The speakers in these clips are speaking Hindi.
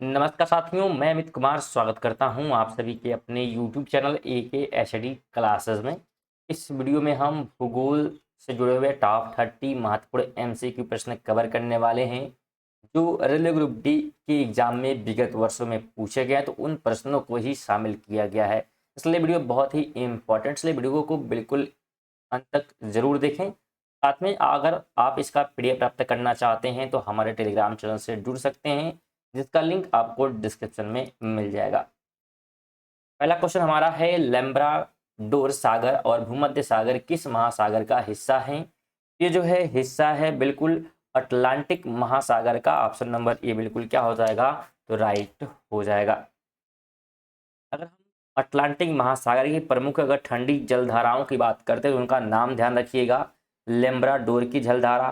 नमस्कार साथियों, मैं अमित कुमार स्वागत करता हूं आप सभी के अपने YouTube channel AK HD classes में। इस वीडियो में हम भूगोल से जुड़े हुए टॉप 30 महत्वपूर्ण एमसीक्यू प्रश्न कवर करने वाले हैं जो रेलवे ग्रुप डी के एग्जाम में विगत वर्षों में पूछे गए, तो उन प्रश्नों को ही शामिल किया गया है। इसलिए वीडियो बहुत ही इम्पोर्टेंट, इसलिए वीडियो को बिल्कुल अंत तक जरूर देखें। साथ में अगर आप इसका पीडीएफ प्राप्त करना चाहते हैं तो हमारे टेलीग्राम चैनल से जुड़ सकते हैं, जिसका लिंक आपको डिस्क्रिप्शन में मिल जाएगा। पहला क्वेश्चन हमारा है, लैब्राडोर सागर और भूमध्य सागर किस महासागर का हिस्सा है? ये जो है हिस्सा है बिल्कुल अटलांटिक महासागर का। ऑप्शन नंबर ए बिल्कुल क्या हो जाएगा, तो राइट हो जाएगा। अगर हम अटलांटिक महासागर की प्रमुख अगर ठंडी जलधाराओं की बात करते हैं तो उनका नाम ध्यान रखिएगा। लैब्राडोर की जलधारा,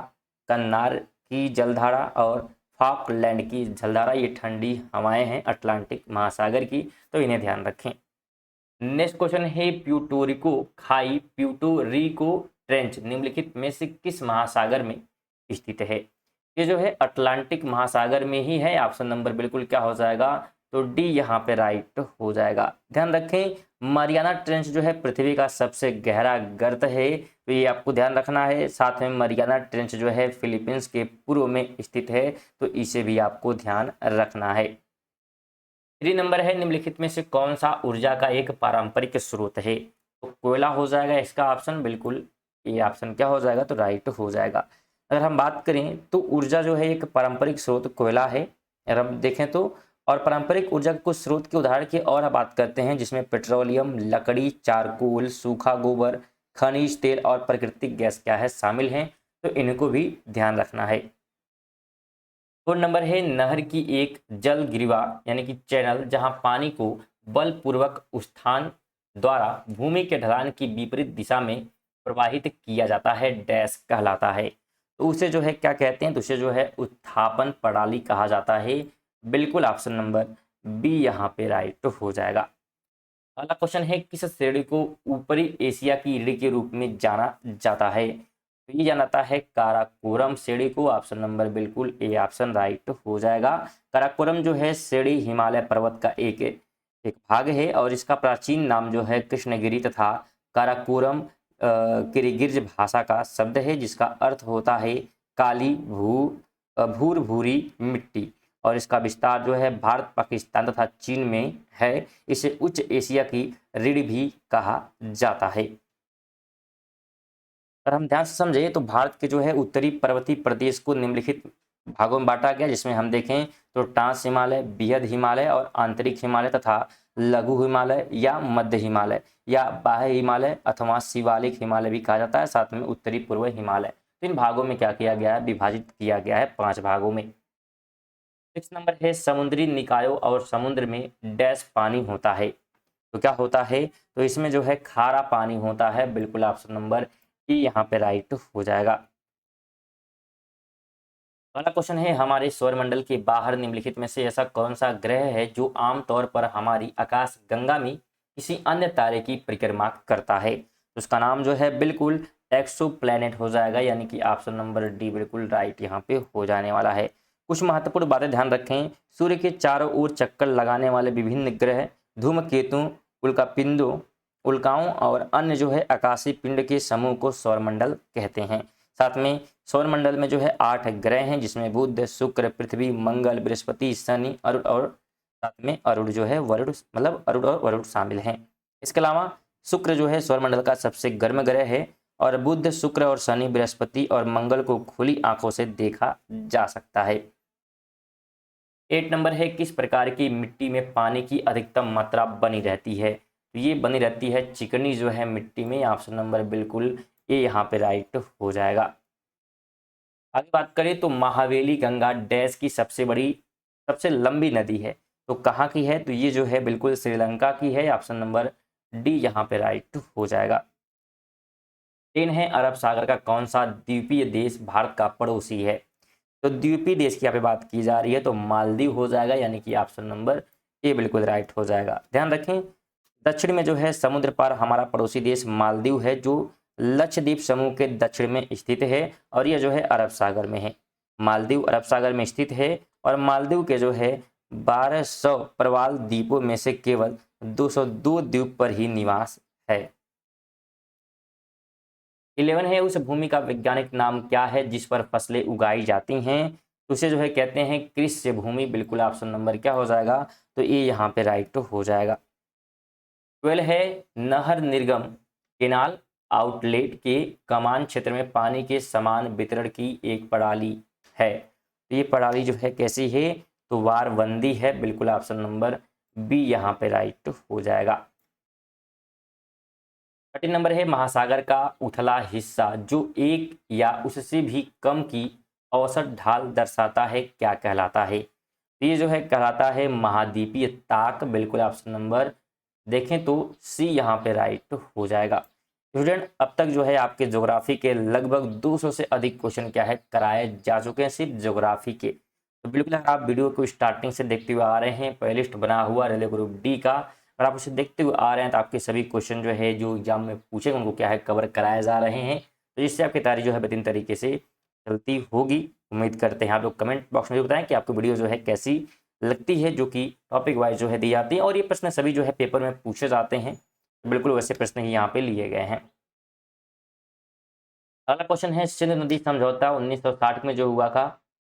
कन्नार की जलधारा और फॉकलैंड की जलधारा, ये ठंडी हवाएं हैं अटलांटिक महासागर की, तो इन्हें ध्यान रखें। नेक्स्ट क्वेश्चन है, प्यूटोरिको खाई प्यूटोरिको ट्रेंच निम्नलिखित में से किस महासागर में स्थित है? ये जो है अटलांटिक महासागर में ही है। ऑप्शन नंबर बिल्कुल क्या हो जाएगा, तो डी यहाँ पे राइट हो जाएगा। ध्यान रखें, मरियाना ट्रेंच जो है पृथ्वी का सबसे गहरा गर्त है, तो ये आपको ध्यान रखना है। साथ में मरियाना ट्रेंच जो है फिलीपींस के पूर्व में स्थित है, तो इसे भी आपको ध्यान रखना है। 3 नंबर है, निम्नलिखित में से कौन सा ऊर्जा का एक पारंपरिक स्रोत है? तो कोयला हो जाएगा इसका ऑप्शन, बिल्कुल ये ऑप्शन क्या हो जाएगा, तो राइट हो जाएगा। अगर हम बात करें तो ऊर्जा जो है एक पारंपरिक स्रोत कोयला है, अगर हम देखें तो। और पारंपरिक ऊर्जा के कुछ स्रोत के उदाहरण की और बात करते हैं, जिसमें पेट्रोलियम, लकड़ी, चारकोल, सूखा गोबर, खनिज तेल और प्राकृतिक गैस क्या है शामिल हैं, तो इनको भी ध्यान रखना है। 4 नंबर है, नहर की एक जल गिरवा यानी कि चैनल जहां पानी को बलपूर्वक उत्थान द्वारा भूमि के ढलान की विपरीत दिशा में प्रवाहित किया जाता है, डैश कहलाता है। तो उसे जो है क्या कहते हैं, तो उसे जो है उत्थापन प्रणाली कहा जाता है। बिल्कुल ऑप्शन नंबर बी यहाँ पे राइट हो जाएगा। अगला क्वेश्चन है, किस श्रेणी को ऊपरी एशिया की रीढ़ के रूप में जाना जाता है? तो ये जाना जाता है काराकोरम श्रेणी को। ऑप्शन नंबर बिल्कुल ए ऑप्शन राइट हो जाएगा। काराकोरम जो है श्रेणी हिमालय पर्वत का एक एक भाग है और इसका प्राचीन नाम जो है कृष्णगिरी तथा काराकोरम किरगिज भाषा का शब्द है, जिसका अर्थ होता है काली भूर भूरी मिट्टी। और इसका विस्तार जो है भारत, पाकिस्तान तथा चीन में है। इसे उच्च एशिया की रीढ़ भी कहा जाता है। अगर हम ध्यान से समझे तो भारत के जो है उत्तरी पर्वतीय प्रदेश को निम्नलिखित भागों में बांटा गया, जिसमें हम देखें तो ट्रांस हिमालय, बृहद हिमालय और आंतरिक हिमालय तथा लघु हिमालय या मध्य हिमालय या बाह्य हिमालय अथवा शिवालिक हिमालय भी कहा जाता है। साथ में उत्तरी पूर्व हिमालय, तो इन भागों में क्या किया गया है, विभाजित किया गया है 5 भागों में। 6 नंबर है, समुद्री निकायों और समुद्र में डैश पानी होता है, तो क्या होता है, तो इसमें जो है खारा पानी होता है। बिल्कुल ऑप्शन नंबर ई यहाँ पे राइट हो जाएगा। अगला क्वेश्चन है, हमारे सौरमंडल के बाहर निम्नलिखित में से ऐसा कौन सा ग्रह है जो आमतौर पर हमारी आकाश गंगा में किसी अन्य तारे की परिक्रमा करता है? तो उसका नाम जो है बिल्कुल एक्सो प्लैनेट हो जाएगा, यानी कि ऑप्शन नंबर डी बिल्कुल राइट यहाँ पे हो जाने वाला है। कुछ महत्वपूर्ण बातें ध्यान रखें, सूर्य के चारों ओर चक्कर लगाने वाले विभिन्न ग्रह धूमकेतु, उल्कापिंडों, उल्काओं और अन्य जो है आकाशीय पिंड के समूह को सौरमंडल कहते हैं। साथ में सौरमंडल में जो है 8 ग्रह हैं, जिसमें बुध, शुक्र, पृथ्वी, मंगल, बृहस्पति, शनि, अरुण और साथ में अरुण जो है वरुण, मतलब अरुण और वरुण शामिल हैं। इसके अलावा शुक्र जो है सौरमंडल का सबसे गर्म ग्रह है और बुध, शुक्र और शनि, बृहस्पति और मंगल को खुली आंखों से देखा जा सकता है। 8 नंबर है, किस प्रकार की मिट्टी में पानी की अधिकतम मात्रा बनी रहती है? तो ये बनी रहती है चिकनी जो है मिट्टी में। ऑप्शन नंबर बिल्कुल ये यहाँ पे राइट हो जाएगा। आगे बात करें तो महावेली गंगा डैश की सबसे बड़ी, सबसे लंबी नदी है, तो कहाँ की है? तो ये जो है बिल्कुल श्रीलंका की है। ऑप्शन नंबर डी यहाँ पे राइट हो जाएगा। 3 है, अरब सागर का कौन सा द्वीपीय देश भारत का पड़ोसी है? तो द्वीपीय देश की यहाँ पे बात की जा रही है, तो मालदीव हो जाएगा, यानी कि ऑप्शन नंबर ए बिल्कुल राइट हो जाएगा। ध्यान रखें, दक्षिण में जो है समुद्र पार हमारा पड़ोसी देश मालदीव है, जो लक्षद्वीप समूह के दक्षिण में स्थित है और यह जो है अरब सागर में है। मालदीव अरब सागर में स्थित है और मालदीव के जो है 1200 प्रवाल द्वीपों में से केवल 202 द्वीप पर ही निवास है। 11 है, उस भूमि का वैज्ञानिक नाम क्या है जिस पर फसलें उगाई जाती हैं? तो उसे जो है कहते हैं कृषि भूमि। बिल्कुल ऑप्शन नंबर क्या हो जाएगा? तो ये यहाँ पे राइट हो जाएगा। 12 है, नहर निर्गम केनाल आउटलेट के कमान क्षेत्र में पानी के समान वितरण की एक प्रणाली है। तो ये प्रणाली जो है कैसी है? तो वारबंदी है। बिल्कुल ऑप्शन नंबर बी यहाँ पे राइट हो जाएगा। 13 नंबर है, महासागर का उथला हिस्सा जो एक या उससे भी कम की औसत ढाल दर्शाता है क्या कहलाता है? तो ये जो है कहलाता है महाद्वीपीय ताक। बिल्कुल ऑप्शन नंबर देखें तो सी यहाँ पे राइट हो जाएगा। स्टूडेंट अब तक जो है आपके ज्योग्राफी के लगभग 200 से अधिक क्वेश्चन क्या है कराए जा चुके हैं सिर्फ ज्योग्राफी के। तो बिल्कुल अगर आप वीडियो को स्टार्टिंग से देखते हुए आ रहे हैं, प्लेलिस्ट बना हुआ रेलवे ग्रुप डी का, अगर आप उसे देखते हुए आ रहे हैं तो आपके सभी क्वेश्चन जो है जो एग्जाम में पूछेंगे उनको क्या है कवर कराए जा रहे हैं। तो जिससे आपकी तैयारी जो है बेहतरीन तरीके से चलती होगी। उम्मीद करते हैं आप लोग कमेंट बॉक्स में बताएं कि आपको वीडियो जो है कैसी लगती है, जो कि टॉपिक वाइज जो है दी जाती है और ये प्रश्न सभी जो है पेपर में पूछे जाते हैं। तो बिल्कुल वैसे प्रश्न ही यहाँ पे लिए गए हैं। अगला क्वेश्चन है, सिंधु नदी समझौता 1960 में जो हुआ था,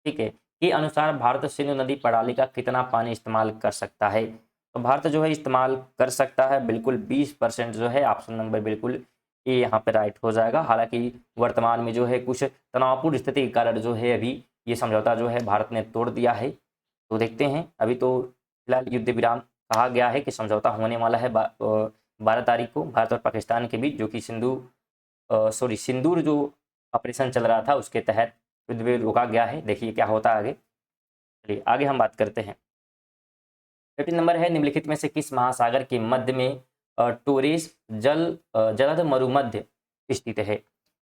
ठीक है, के अनुसार भारत सिंधु नदी प्रणाली का कितना पानी इस्तेमाल कर सकता है? तो भारत जो है इस्तेमाल कर सकता है बिल्कुल 20% जो है। ऑप्शन नंबर बिल्कुल ए यहाँ पे राइट हो जाएगा। हालांकि वर्तमान में जो है कुछ तनावपूर्ण स्थिति के कारण जो है अभी ये समझौता जो है भारत ने तोड़ दिया है। तो देखते हैं, अभी तो फिलहाल युद्ध विराम कहा गया है कि समझौता होने वाला है 12 तारीख को भारत और पाकिस्तान के बीच, जो कि सिंदूर जो ऑपरेशन चल रहा था उसके तहत युद्ध भी रोका गया है। देखिए क्या होता है आगे। चलिए आगे हम बात करते हैं। 13 नंबर है, निम्नलिखित में से किस महासागर के मध्य में टोरेस जलद मरुमध्य स्थित है?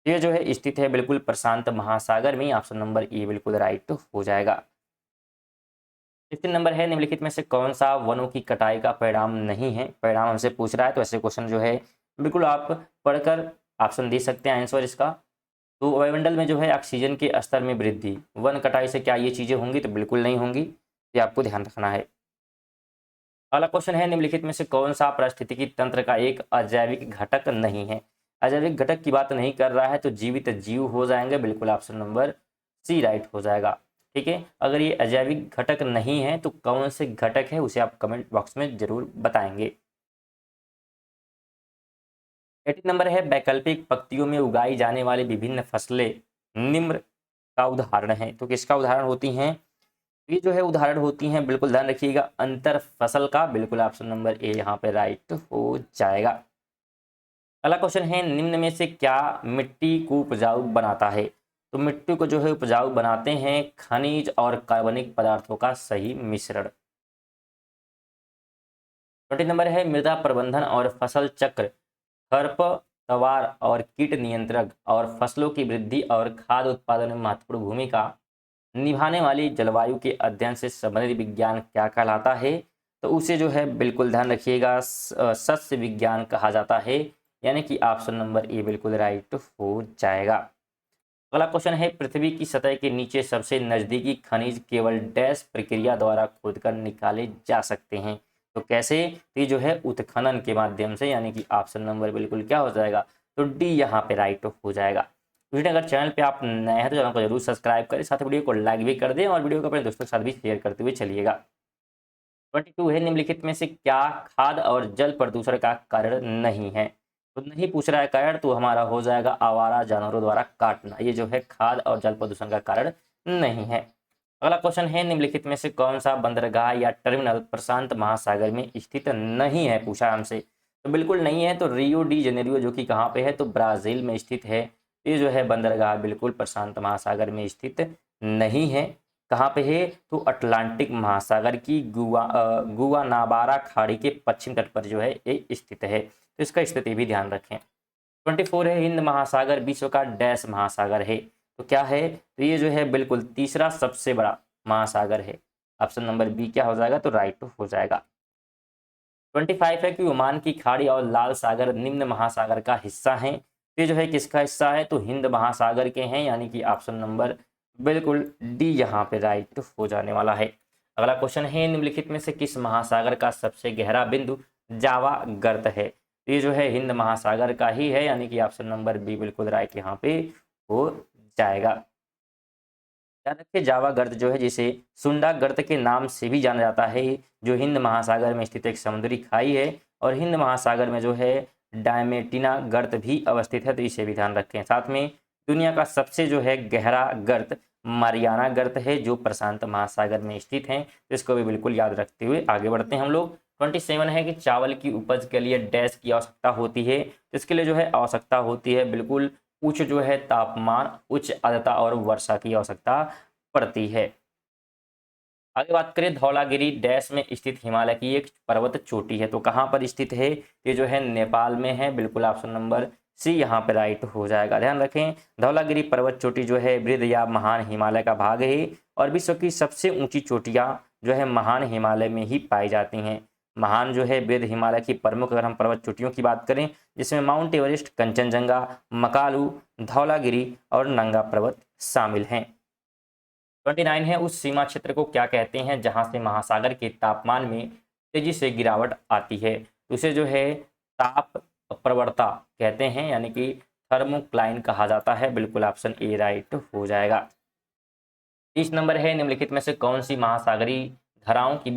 ये जो है स्थित है बिल्कुल प्रशांत महासागर में। ऑप्शन नंबर ए बिल्कुल राइट हो जाएगा। 15 नंबर है, निम्नलिखित में से कौन सा वनों की कटाई का परिणाम नहीं है? परिणाम हमसे पूछ रहा है तो ऐसे क्वेश्चन जो है बिल्कुल आप पढ़कर ऑप्शन दे सकते हैं आंसर इसका। तो वायुमंडल में जो है ऑक्सीजन के स्तर में वृद्धि, वन कटाई से क्या ये चीजें होंगी? तो बिल्कुल नहीं होंगी, ये आपको ध्यान रखना है। अगला क्वेश्चन है, निम्नलिखित में से कौन सा पारिस्थितिकी तंत्र का एक अजैविक घटक नहीं है? अजैविक घटक की बात नहीं कर रहा है तो जीवित जीव हो जाएंगे। बिल्कुल ऑप्शन नंबर सी राइट हो जाएगा। ठीक है, अगर ये अजैविक घटक नहीं है तो कौन से घटक है उसे आप कमेंट बॉक्स में जरूर बताएंगे। 18 नंबर है, वैकल्पिक पंक्तियों में उगाई जाने वाली विभिन्न फसलें निम्न का उदाहरण है। तो किसका उदाहरण होती हैं? ये जो है उदाहरण होती हैं, बिल्कुल ध्यान रखिएगा, अंतर फसल का। बिल्कुल ऑप्शन नंबर ए यहाँ पे राइट हो जाएगा। अगला क्वेश्चन है, निम्न में से क्या मिट्टी को उपजाऊ बनाता है? तो मिट्टी को जो है उपजाऊ बनाते हैं खनिज और कार्बनिक पदार्थों का सही मिश्रण। 20 नंबर है, मृदा प्रबंधन और फसल चक्र खरपतवार और कीट नियंत्रक और फसलों की वृद्धि और खाद्य उत्पादन में महत्वपूर्ण भूमिका निभाने वाली जलवायु के अध्ययन से संबंधित विज्ञान क्या कहलाता है? तो उसे जो है बिल्कुल ध्यान रखिएगा सस्य विज्ञान कहा जाता है, यानी कि ऑप्शन नंबर ए बिल्कुल राइट हो जाएगा। अगला क्वेश्चन है, पृथ्वी की सतह के नीचे सबसे नजदीकी खनिज केवल डैश प्रक्रिया द्वारा खोदकर निकाले जा सकते हैं। तो कैसे? तो ये जो है उत्खनन के माध्यम से, यानी कि ऑप्शन नंबर बिल्कुल क्या हो जाएगा? तो डी यहाँ पे राइट हो जाएगा। वीडियो अगर चैनल पे आप नए हैं तो चैनल को जरूर सब्सक्राइब करें, साथ वीडियो को लाइक भी कर दें और वीडियो को अपने दोस्तों के साथ भी शेयर करते हुए चलिएगा। 22 है, निम्नलिखित में से क्या खाद्य और जल प्रदूषण का कारण नहीं है? तो नहीं पूछ रहा है कारण, तो हमारा हो जाएगा आवारा जानवरों द्वारा काटना। ये जो है खाद्य और जल प्रदूषण का कारण नहीं है। अगला क्वेश्चन है, निम्नलिखित में से कौन सा बंदरगाह या टर्मिनल प्रशांत महासागर में स्थित नहीं है? पूछा हमसे, तो बिल्कुल नहीं है। तो रियो डी जेनेरियो जो कि कहाँ पे है? तो ब्राजील में स्थित है। ये जो है बंदरगाह बिल्कुल प्रशांत महासागर में स्थित नहीं है। कहाँ पे है? तो अटलांटिक महासागर की गुआनाबारा खाड़ी के पश्चिम तट पर जो है ये स्थित है। तो इसका स्थिति भी ध्यान रखें। 24 है, हिंद महासागर विश्व का डैश महासागर है? तो क्या है? तो ये जो है बिल्कुल तीसरा सबसे बड़ा महासागर है। ऑप्शन नंबर बी क्या हो जाएगा? तो राइट हो जाएगा। 25 है कि ओमान की खाड़ी और लाल सागर निम्न महासागर का हिस्सा है। ये जो है किसका हिस्सा है? तो हिंद महासागर के हैं, यानी कि ऑप्शन नंबर बिल्कुल डी यहाँ पे राइट हो जाने वाला है। अगला क्वेश्चन है, निम्नलिखित में से किस महासागर का सबसे गहरा बिंदु जावा गर्त है? तो ये जो है हिंद महासागर का ही है, यानी कि ऑप्शन नंबर बी बिल्कुल राइट यहाँ पे हो जाएगा। याद रखिए जावा गर्त जो है, जिसे सुंडा गर्त के नाम से भी जाना जाता है, जो हिंद महासागर में स्थित एक समुद्री खाई है, और हिंद महासागर में जो है डायमेटिना गर्त भी अवस्थित है, तो इसे भी ध्यान रखें। साथ में दुनिया का सबसे जो है गहरा गर्त मारियाना गर्त है, जो प्रशांत महासागर में स्थित है, तो इसको भी बिल्कुल याद रखते हुए आगे बढ़ते हैं हम लोग। 27 है कि चावल की उपज के लिए डैश की आवश्यकता होती है, तो इसके लिए जो है आवश्यकता होती है बिल्कुल उच्च जो है तापमान, उच्च आर्द्रता और वर्षा की आवश्यकता पड़ती है। आगे बात करें, धौलागिरी डैश में स्थित हिमालय की एक पर्वत चोटी है, तो कहाँ पर स्थित है? ये जो है नेपाल में है, बिल्कुल ऑप्शन नंबर सी यहाँ पे राइट हो जाएगा। ध्यान रखें धौलागिरी पर्वत चोटी जो है वृद्ध या महान हिमालय का भाग है, और विश्व की सबसे ऊंची चोटियाँ जो है महान हिमालय में ही पाई जाती हैं। महान जो है वृद्ध हिमालय की प्रमुख अगर हम पर्वत चोटियों की बात करें, जिसमें माउंट एवरेस्ट, कंचनजंगा, मकालू, धौलागिरी और नंगा पर्वत शामिल हैं। 29 है, उस सीमा क्षेत्र को क्या कहते हैं जहां से महासागर के तापमान में तेजी से गिरावट आती है? तो उसे जो है ताप प्रवणता कहते हैं, यानी कि थर्मोक्लाइन कहा जाता है, बिल्कुल ऑप्शन ए राइट हो जाएगा। 30 नंबर है, निम्नलिखित में से कौन सी महासागरीय धाराओं की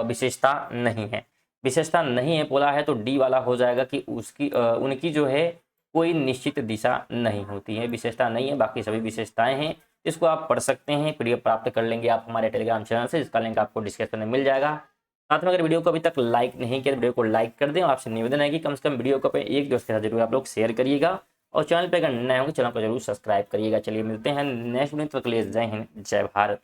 विशेषता नहीं है? विशेषता नहीं है बोला है तो डी वाला हो जाएगा कि उसकी उनकी जो है कोई निश्चित दिशा नहीं होती है, विशेषता नहीं है, बाकी सभी विशेषताएं हैं। इसको आप पढ़ सकते हैं, पीडीएफ प्राप्त कर लेंगे आप हमारे टेलीग्राम चैनल से, जिसका लिंक आपको डिस्क्रिप्शन में मिल जाएगा। साथ में अगर वीडियो को अभी तक लाइक नहीं किया तो वीडियो को लाइक कर दें, और आपसे निवेदन है कि कम से कम वीडियो को अपने एक दोस्त के साथ जरूर आप लोग शेयर करिएगा, और चैनल पर अगर नए होंगे चैनल को जरूर सब्सक्राइब करिएगा। चलिए मिलते हैं नेक्स्ट वीडियो, तक के लिए जय हिंद जय भारत।